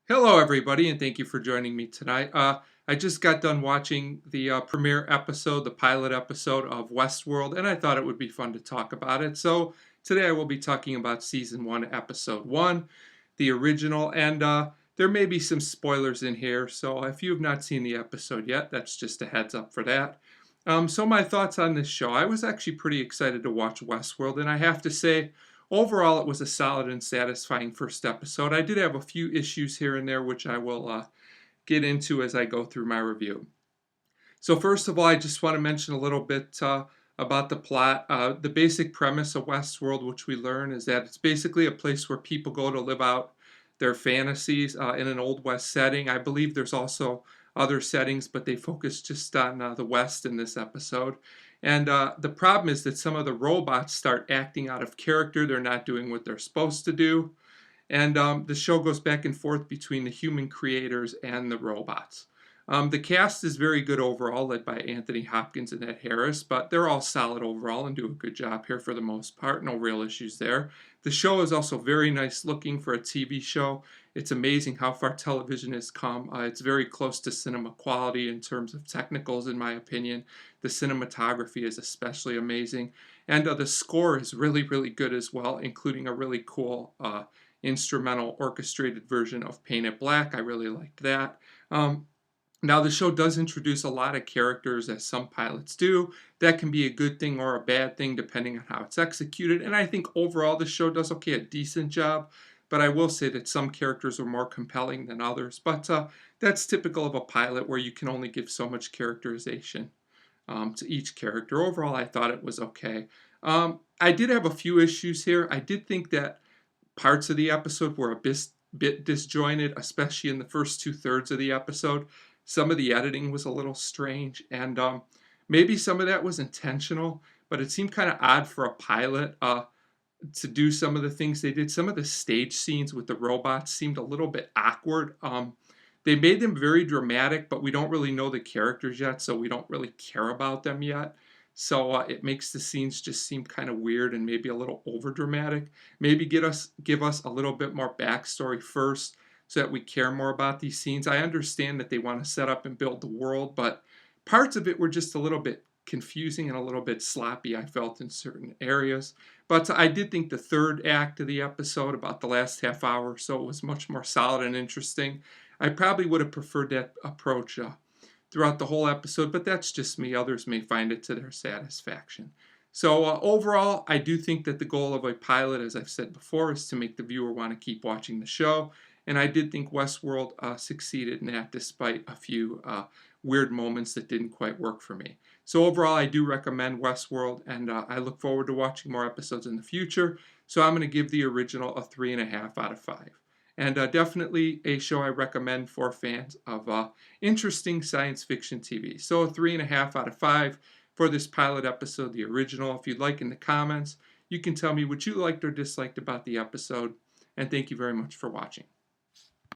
Hello, everybody, and thank you for joining me tonight. I just got done watching the premiere episode, the pilot episode of Westworld, and I thought it would be fun to talk about it. So today I will be talking about season 1, episode 1, the original, and there may be some spoilers in here. So if you have not seen the episode yet, that's just a heads up for that. So my thoughts on this show. I was actually pretty excited to watch Westworld, and I have to say, overall, it was a solid and satisfying first episode. I did have a few issues here and there, which I will get into as I go through my review. So, first of all, I just want to mention a little bit about the plot. The basic premise of Westworld, which we learn, is that it's basically a place where people go to live out their fantasies in an Old West setting. I believe there's also other settings, but they focus just on the West in this episode. And the problem is that some of the robots start acting out of character. They're not doing what they're supposed to do. And the show goes back and forth between the human creators and the robots. The cast is very good overall, led by Anthony Hopkins and Ed Harris, but they're all solid overall and do a good job here for the most part. No real issues there. The show is also very nice looking for a TV show. It's amazing how far television has come. It's very close to cinema quality in terms of technicals, in my opinion. The cinematography is especially amazing. And the score is really, really good as well, including a really cool instrumental orchestrated version of Painted Black. I really liked that. Now, the show does introduce a lot of characters, as some pilots do. That can be a good thing or a bad thing, depending on how it's executed. And I think overall, the show does a decent job. But I will say that some characters are more compelling than others. But that's typical of a pilot, where you can only give so much characterization to each character. Overall, I thought it was okay. I did have a few issues here. I did think that parts of the episode were a bit disjointed, especially in the first two-thirds of the episode. Some of the editing was a little strange, and maybe some of that was intentional, but it seemed kind of odd for a pilot to do some of the things they did. Some of the stage scenes with the robots seemed a little bit awkward. They made them very dramatic, but we don't really know the characters yet, so we don't really care about them yet. So it makes the scenes just seem kind of weird and maybe a little over dramatic. Maybe give us a little bit more backstory first, so that we care more about these scenes. I understand that they want to set up and build the world, but parts of it were just a little bit confusing and a little bit sloppy, I felt, in certain areas. But I did think the third act of the episode, about the last half hour or so, was much more solid and interesting. I probably would have preferred that approach throughout the whole episode, but that's just me. Others may find it to their satisfaction. So overall, I do think that the goal of a pilot, as I've said before, is to make the viewer want to keep watching the show. And I did think Westworld succeeded in that, despite a few weird moments that didn't quite work for me. So overall, I do recommend Westworld, and I look forward to watching more episodes in the future. So I'm going to give the original a 3.5 out of 5. And definitely a show I recommend for fans of interesting science fiction TV. So a 3.5 out of 5 for this pilot episode, the original. If you'd like, in the comments, you can tell me what you liked or disliked about the episode. And thank you very much for watching.